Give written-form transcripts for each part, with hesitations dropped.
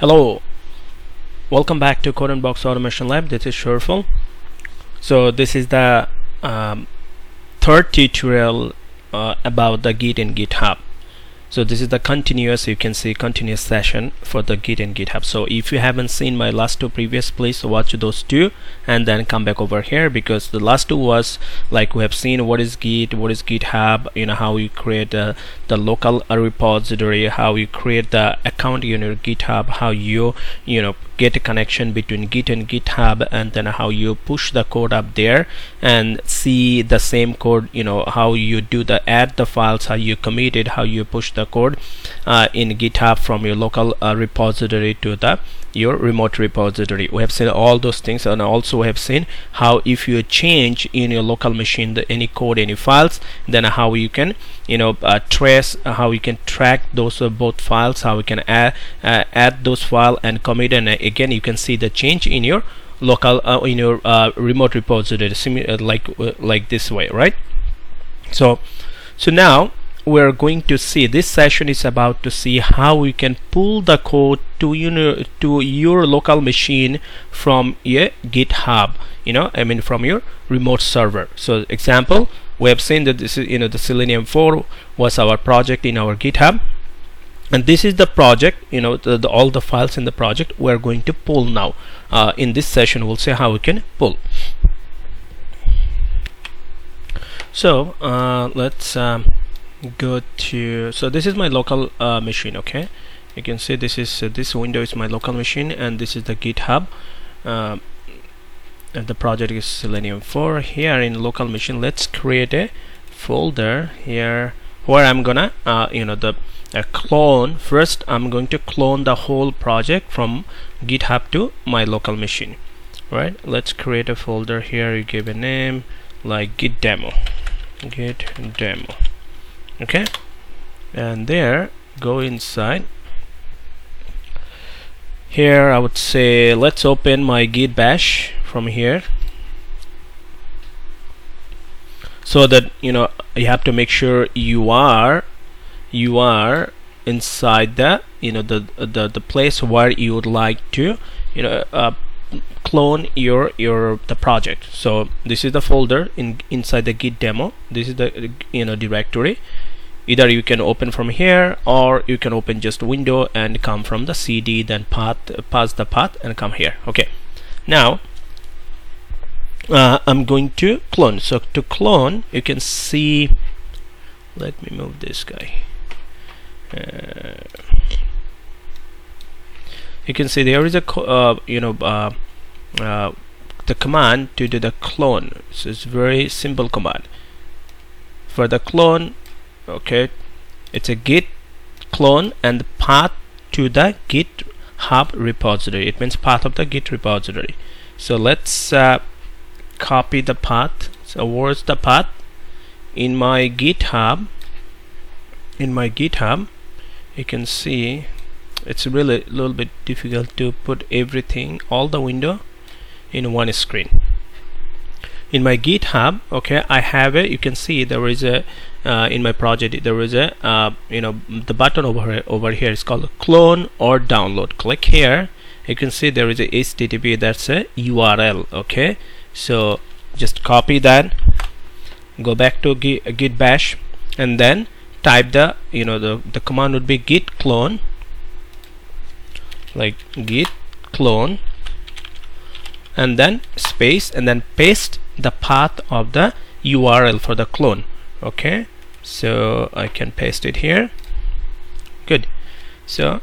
Hello, welcome back to Code and Box Automation Lab. This is Shurful. So this is the third tutorial about the Git in GitHub. So this is the continuous, you can see continuous session for the Git in GitHub. So if you haven't seen my last two previous, please watch those two and then come back over here, because the last two was like we have seen what is Git, what is GitHub, how you create the local repository, how you create the account in your GitHub, how you get a connection between Git and GitHub, and then how you push the code up there and see the same code, how you do the add the files, how you commit it, how you push the code in GitHub from your local repository to your remote repository. We have seen all those things, and also we have seen how if you change in your local machine any code, any files, then how you can trace, how you can track those both files, how we can add those files and commit, and again you can see the change in your local in your remote repository, like this way, right? So now we're going to see, this session is about to see how we can pull the code to your local machine from a GitHub, from your remote server. So example, we have seen that this is the Selenium 4 was our project in our GitHub, and this is the project, all the files in the project we're going to pull now. In this session we'll see how we can pull. So let's go to, so this is my local machine. Okay, you can see this is this window is my local machine, and this is the GitHub, and the project is Selenium 4. Here in local machine, let's create a folder here where I'm gonna clone. First I'm going to clone the whole project from GitHub to my local machine, right? Let's create a folder here. You give a name like Git demo. Okay, and there, go inside here. I would say let's open my Git bash from here, so that you have to make sure you are inside the the place where you would like to clone the project. So this is the folder inside the Git demo. This is the directory. Either you can open from here, or you can open just a window and come from the CD, then pass the path and come here. Okay, now I'm going to clone. So to clone, you can see, let me move this guy. You can see there is a the command to do the clone. So it's very simple command for the clone. Okay, it's a git clone and the path to the GitHub repository. It means path of the Git repository. So let's copy the path. So where's the path? In my GitHub, you can see it's really a little bit difficult to put everything, all the window in one screen. In my GitHub, okay, I have a, you can see there is a in my project there is a the button over here is called clone or download. Click here, you can see there is a HTTP, that's a URL. Okay, so just copy that, go back to git bash, and then type the the command would be git clone, like git clone, and then space, and then paste the path of the URL for the clone. Okay, so I can paste it here. Good. So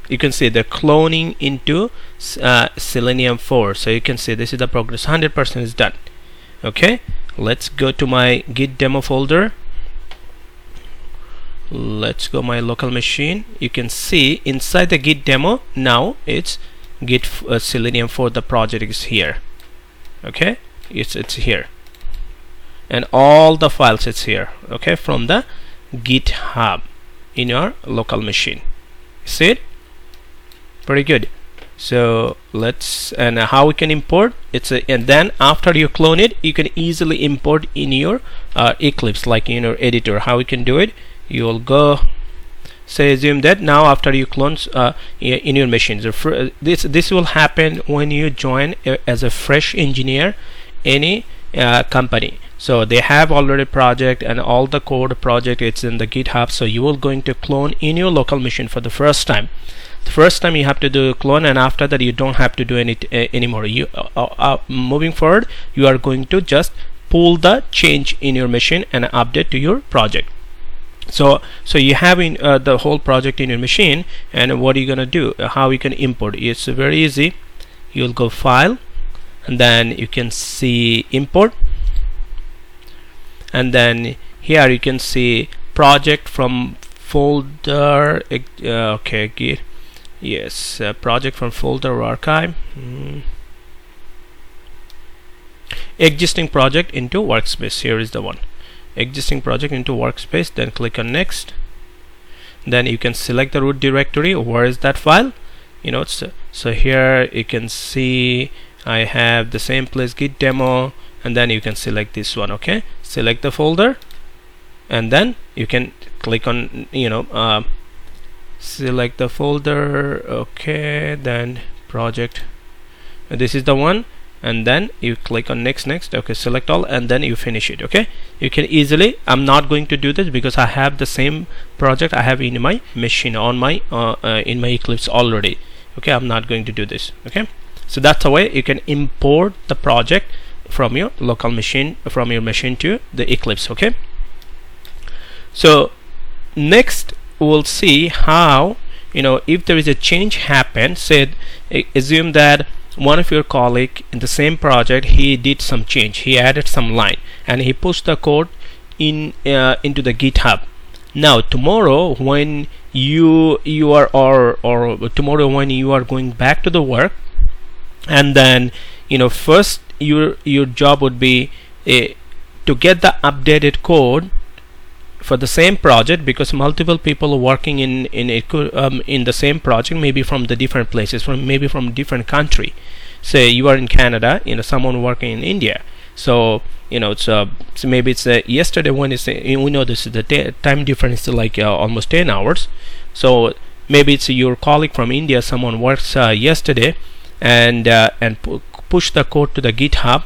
you can see the cloning into Selenium 4. So you can see this is the progress, 100% is done. Okay, let's go to my Git demo folder. Let's go my local machine. You can see inside the Git demo now it's Git Selenium 4. The project is here. Okay, it's here, and all the files it's here. Okay, from the GitHub in your local machine. See it? Pretty good. So let's, and how we can import and then after you clone it, you can easily import in your Eclipse, like in your editor. How we can do it? You will go So assume that now after you clone in your machine, so this will happen when you join as a fresh engineer any company. So they have already project and all the code project, it's in the GitHub. So you will going to clone in your local machine for the first time. The first time you have to do clone, and after that you don't have to do any anymore. You moving forward, you are going to just pull the change in your machine and update to your project. So you have the whole project in your machine, and what are you gonna do? How you can import? It's very easy. You'll go file, and then you can see import, and then here you can see project from folder. Okay, Git. Yes, project from folder or archive. Existing project into workspace. Here is the one. Existing project into workspace. Then click on next. Then you can select the root directory. Where is that file? You know, so here you can see I have the same place, git demo, and then you can select this one. Okay, select the folder, and then you can click on, you know, select the folder. Okay, then project, this is the one, and then you click on next. Okay, select all, and then you finish it. Okay, you can easily, I'm not going to do this because I have the same project I have in my machine on my in my Eclipse already. Okay, I'm not going to do this. Okay, so that's the way you can import the project from your local machine, from your machine to the Eclipse. Okay, so next we'll see how, you know, if there is a change happen. Say assume that one of your colleague in the same project, he did some change, he added some line, and he pushed the code in into the GitHub. Now tomorrow when you are or tomorrow when you are going back to the work, and then, you know, first your job would be to get the updated code for the same project, because multiple people working in the same project, maybe from the different places, maybe from different country. Say you are in Canada, you know, someone working in India. So, you know, so maybe it's yesterday when it's we know this is the time difference, like almost 10 hours. So maybe it's your colleague from India, someone works yesterday, and push the code to the GitHub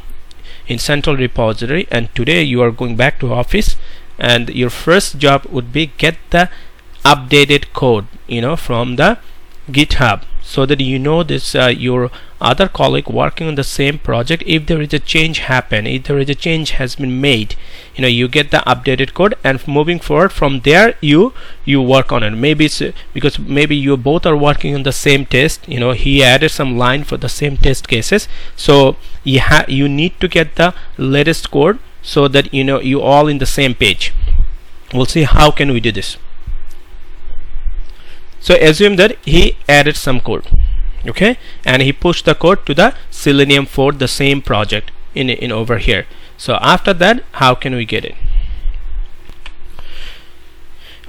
in central repository, and today you are going back to office, and your first job would be get the updated code, you know, from the GitHub, so that you know this your other colleague working on the same project, if there is a change happen, if there is a change has been made, you know, you get the updated code, and moving forward from there you work on it. Maybe it's because maybe you both are working on the same test, you know, he added some line for the same test cases, so you need to get the latest code, so that, you know, you all in the same page. We'll see how can we do this. So assume that he added some code, okay, and he pushed the code to the Selenium for the same project in over here. So after that, how can we get it?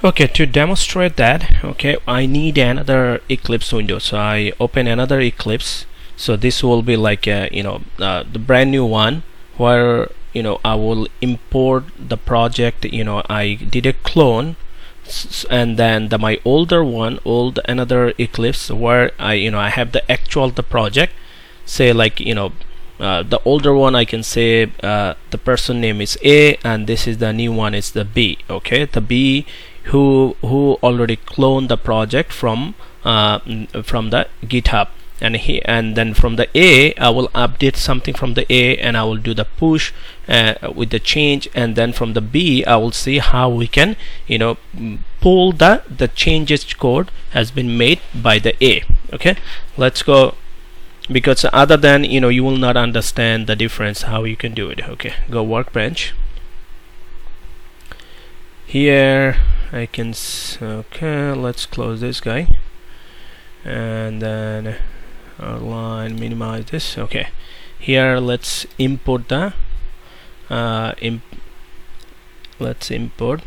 Okay, to demonstrate that, okay, I need another Eclipse window. So I open another Eclipse. So this will be like a, you know, the brand new one, where, you know, I will import the project, you know, I did a clone, and then my older one, another Eclipse, where I have the actual the project. Say like, you know, the older one, I can say the person name is A, and this is the new one, is the B. Okay, the B who already cloned the project from the GitHub, and then from the A I will update something from the A, and I will do the push with the change, and then from the B I will see how we can, you know, pull the changes code has been made by the A. Okay, let's go, because other than, you know, you will not understand the difference how you can do it. Okay, go Workbench. Here I can okay, let's close this guy, and then line, minimize this. Okay, here let's import the let's import.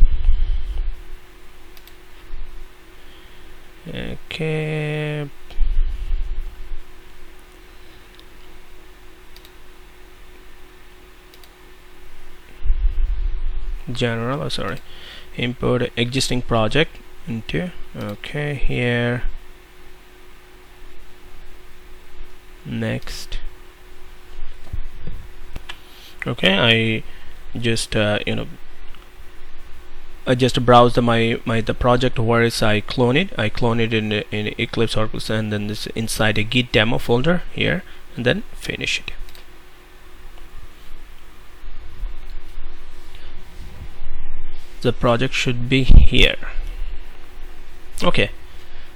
Okay, general, sorry, import existing project, into, okay, here, next. Okay, I just I just browse the project where is I clone it in Eclipse or and then this inside a Git demo folder here, and then finish it. The project should be here. Okay,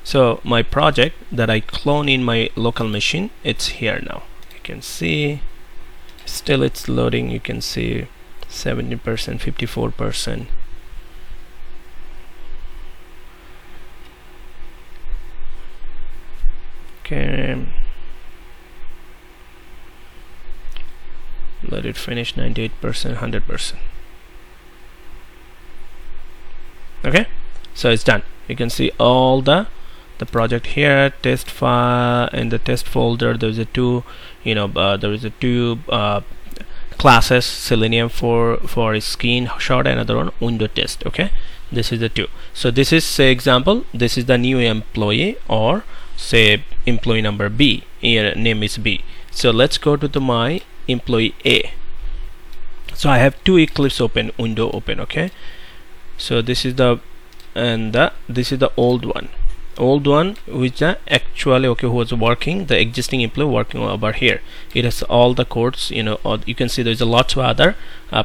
so my project that I clone in my local machine, it's here now. You can see still it's loading. You can see 70%, 54%. Okay, let it finish. 98%, 100%. Okay, so it's done. You can see all the project here, test file. In the test folder there's a two classes, Selenium for a screenshot, another one window test. Okay, this is the two. So this is, say example, this is the new employee, or say employee number B, here name is B. So let's go to my employee A. So I have two Eclipse window open. Okay, so this is the this is the old one which actually who was working, the existing employee working over here. It has all the codes, or you can see there's a lot of other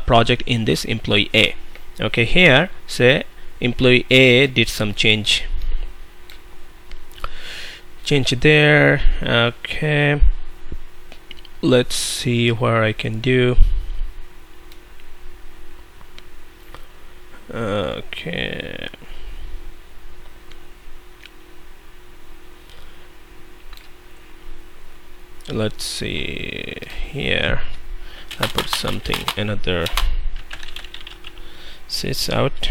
project in this employee A. Okay, here say employee A did some change there. Okay, let's see where I can do. Okay, let's see here. I put something, another sys out.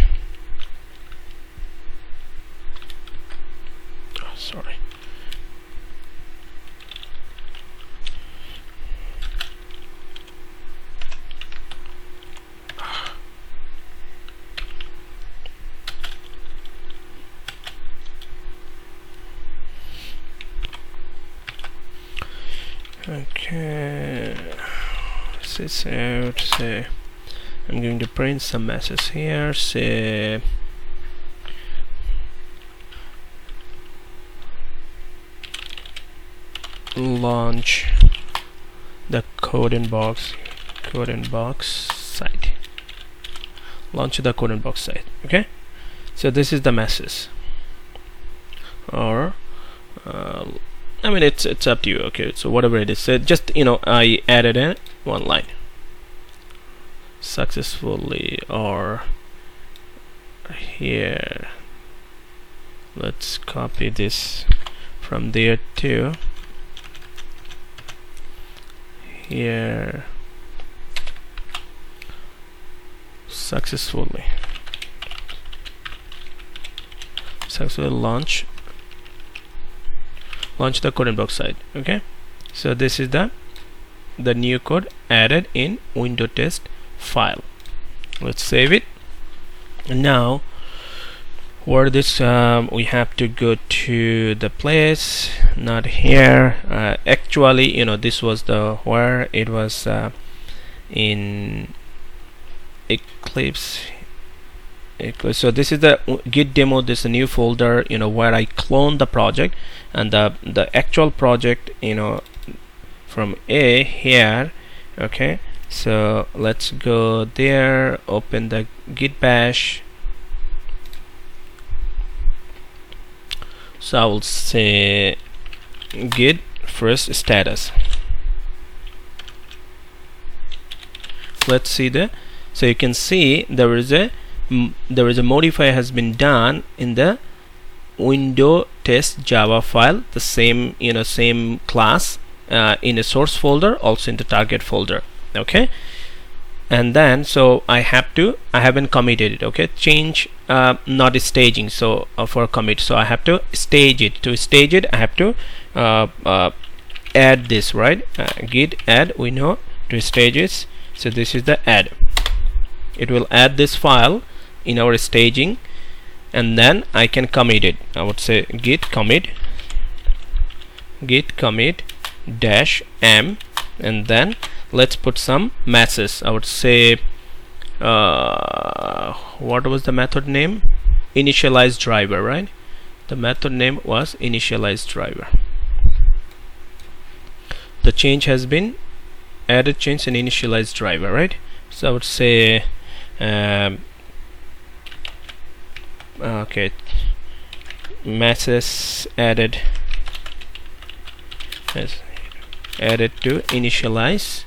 Oh, sorry. Okay, sys out. Say I'm going to print some messages here. Say launch the code in box site. Launch the code in box site. Okay, so this is the message, or I mean it's up to you. Okay, so whatever it is, so just I added in one line successfully, or here let's copy this from there to here. Successfully launch the code in box site. Okay, so this is the new code added in window test file. Let's save it. And now where this we have to go to the place, not here. Actually this was the where it was in Eclipse. So this is the git demo. This is a new folder where I clone the project, and the actual project from A here. Okay, so let's go there, open the git bash. So I will say git first status. Let's see so you can see there is a modify has been done in the window test Java file, the same same class in a source folder, also in the target folder. Okay, and then so I haven't committed it. Okay, change not staging, so for commit, so I have to stage it. To stage it I have to add this, right? Git add, we know to stage it. So this is the add. It will add this file in our staging, and then I can commit it. I would say git commit dash m, and then let's put some messages. I would say what was the method name? Initialize driver, right? The method name was initialize driver. The change has been added, change and initialize driver, right? So I would say okay, message added to initialize,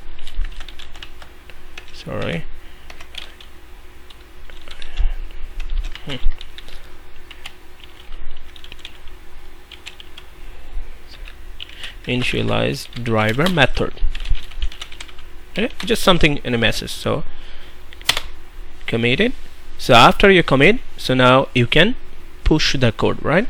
sorry, initialize driver method. Okay, just something in a message. So commit it. So after you commit, so now you can push the code, right?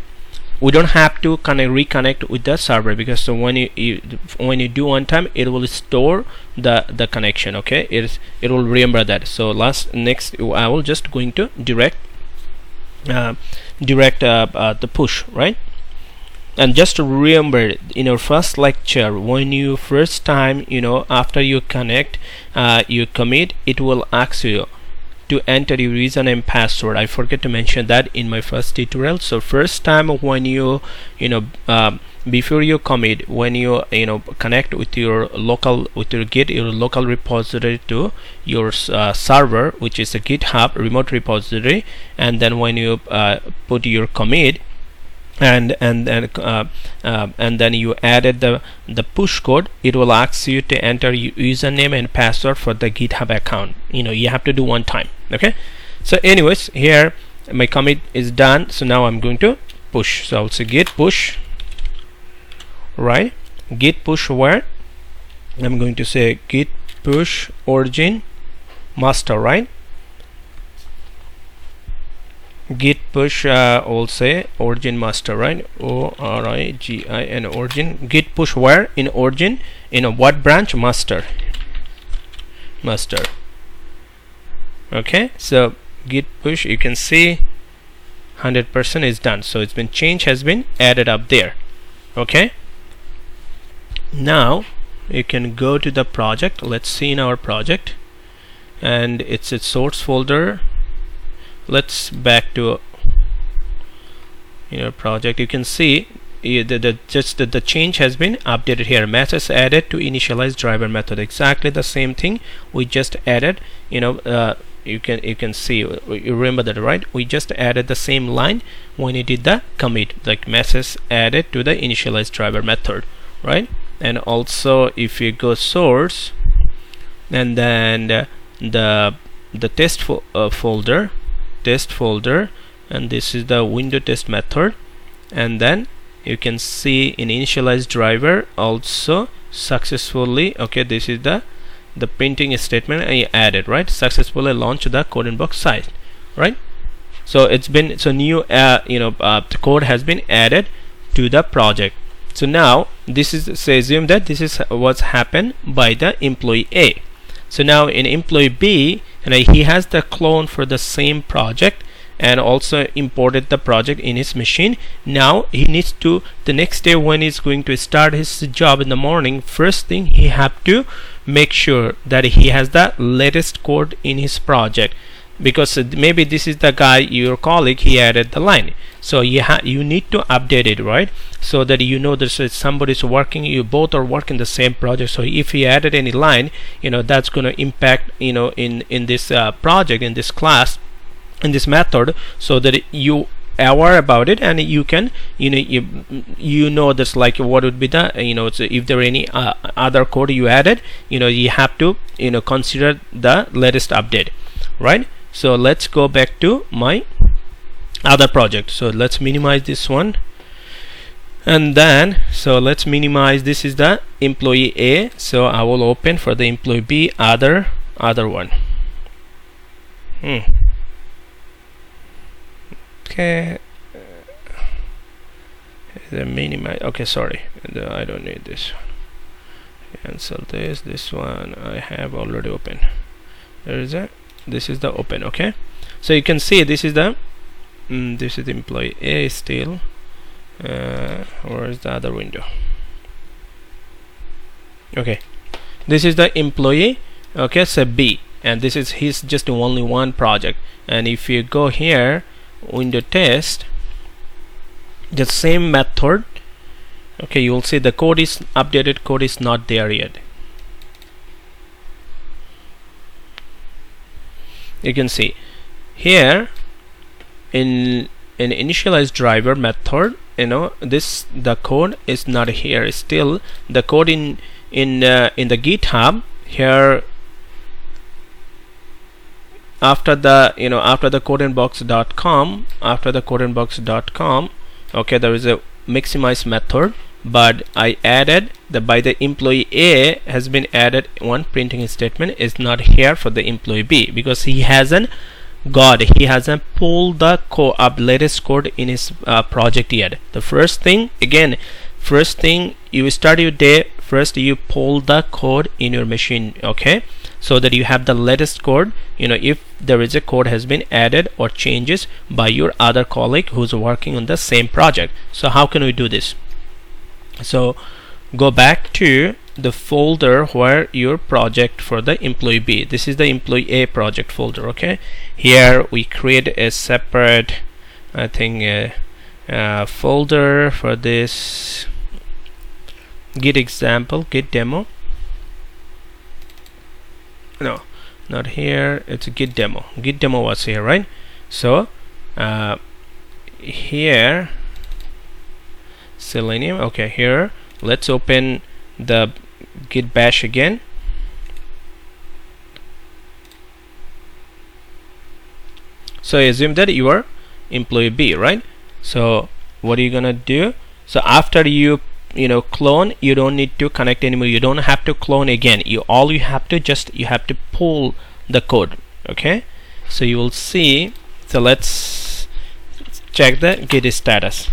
We don't have to reconnect with the server, because so when you do one time, it will store the connection. Okay, it will remember that. So next I will just going to direct the push, right? And just to remember, in our first lecture, when you first time, after you connect, you commit, it will ask you to enter your username password. I forget to mention that in my first tutorial. So first time when you before you commit, when you connect with your Git, your local repository to your server, which is a GitHub remote repository, and then when you put your commit, and then you added the push code, it will ask you to enter username and password for the GitHub account. You have to do one time. Okay, so anyways, here my commit is done. So now I'm going to push. So I'll say git push, right? Git push where? I'm going to say git push origin master, right? Git push I'll say origin master, right? ORIGIN origin. Git push where? In origin, what branch? Master. Okay, so git push, you can see 100% is done. So it's been change has been added up there. Okay, now you can go to the project. Let's see in our project, and it's a source folder. Let's back to project. You can see the change has been updated here. Message added to initialize driver method, exactly the same thing we just added. You can see, you remember that, right? We just added the same line when you did the commit, like message added to the initialize driver method, right? And also if you go source, and then the test folder, and this is the window test method, and then you can see in initialize driver also successfully. Okay, this is the printing statement I added, right? Successfully launched the code inbox site, right? So it's been new the code has been added to the project. So now this is, say, assume that this is what's happened by the employee A. So now in employee B, and he has the clone for the same project and also imported the project in his machine. Now he needs to, the next day when he's going to start his job in the morning, first thing he have to make sure that he has the latest code in his project, because maybe this is the guy, your colleague, he added the line. So you need to update it, right? So that there's somebody's working, you both are working the same project. So if he added any line, that's going to impact in this project, in this class, in this method, so that you aware about it, and you can that's like what would be the if there are any other code you added, you have to consider the latest update, right? So let's go back to my other project. So let's minimize this one, and then so let's minimize, this is the employee A. So I will open for the employee B other one. Okay, the minimize. Okay, sorry, I don't need this one. Cancel this one I have already open. This is the open. Okay, so you can see this is the this is employee A still. Where is the other window? Okay, this is the employee, okay, so B, and this is his just only one project. And if you go here, window test, the same method, okay, you will see the code is updated, code is not there yet. You can see here in initialize driver method, the code is not here. Still the code in the GitHub here, after the codeinbox.com, okay, there is a maximize method, but I added by the employee A has been added one printing statement is not here for the employee B, because he hasn't pulled the latest code in his project yet. The first thing you start your day, first you pull the code in your machine, okay, so that you have the latest code, if there is a code has been added or changes by your other colleague who's working on the same project. So how can we do this? So go back to the folder where your project for the employee B, this is the employee A project folder, okay. Here we create a separate, I think, folder for this Git example, Git demo. No, not here, it's a Git demo. Git demo was here, right? So here Selenium, okay, here let's open the Git bash again. So I assume that you are employee B, right? So what are you gonna do? So after you clone, you don't need to connect anymore, you don't have to clone again. You have to pull the code, okay. So you will see, so let's check the Git status.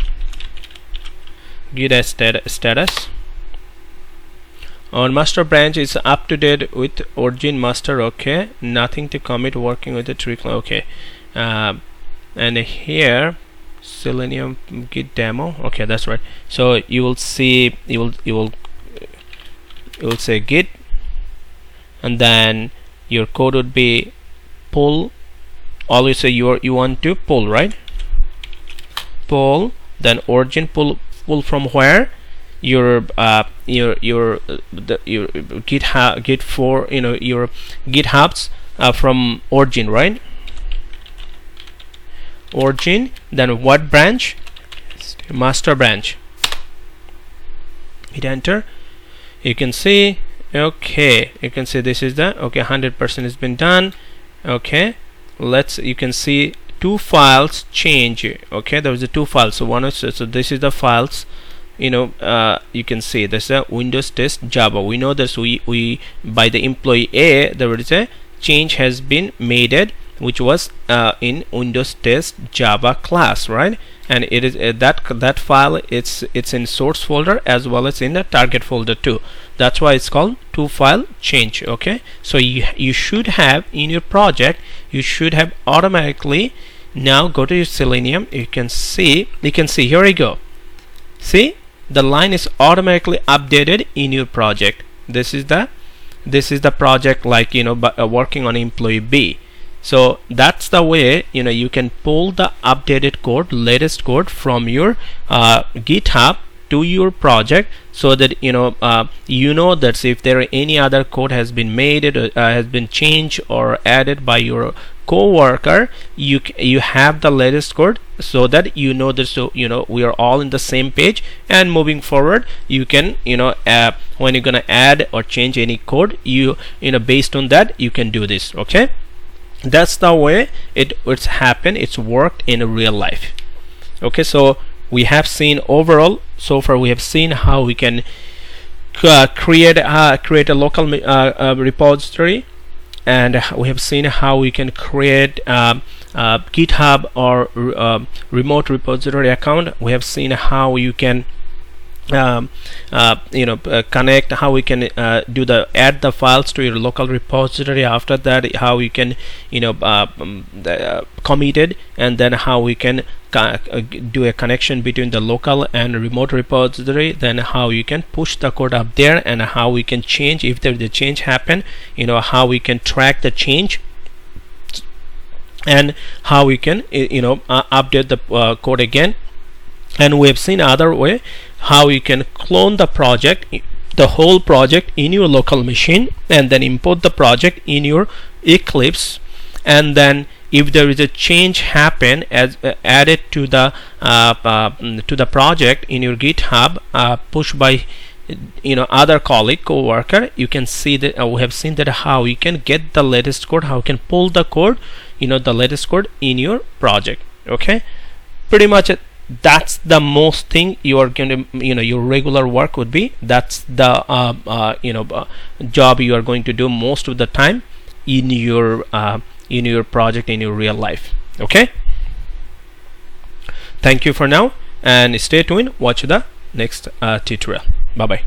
Git status on master branch is up to date with origin master, okay, nothing to commit, working with the tree clone, okay. And here Selenium Git demo, okay, that's right. So you will see, you will say git, and then your code would be pull. Always say you want to pull, right? Pull, then origin, pull from where? Your Git for your GitHubs from origin, right? Origin, then what branch? Master branch. Hit enter. You can see, okay, you can see this is the, okay, 100% has been done, okay. You can see two files change, okay. There was a two files, so one is, so this is the files, you can see this is a Windows test Java. We know this, we by the employee A there is a change has been made, which was in Windows test Java class, right? And it is that file, it's in source folder as well as in the target folder too. That's why it's called two file change, okay. So you should have in your project, you should have automatically, now go to your Selenium, you can see here we go, see the line is automatically updated in your project. This is the project, like working on employee B. So that's the way you can pull the updated code, latest code from your GitHub to your project, so that that if there are any other code has been made, has been changed or added by your co-worker, you have the latest code, so that that, so we are all in the same page, and moving forward you can when you're gonna add or change any code, based on that you can do this, okay. That's the way it's happened, it's worked in real life, okay. So we have seen overall, so far we have seen how we can create a local repository, and we have seen how we can create GitHub or remote repository account. We have seen how you can connect, how we can add the files to your local repository. After that, how we can commit it, and then how we can do a connection between the local and remote repository. Then how you can push the code up there, and how we can change if there's a change happen, how we can track the change, and how we can update the code again. And we have seen other way how you can clone the project, the whole project in your local machine, and then import the project in your Eclipse. And then if there is a change happen, as added to the project in your GitHub, pushed by other colleague, co-worker, you can see that we have seen that how you can get the latest code, how you can pull the code, the latest code in your project. Okay, pretty much that's the most thing you are going to your regular work would be. That's the job you are going to do most of the time in your project, in your real life. Okay, thank you for now, and stay tuned. Watch the next tutorial. Bye bye.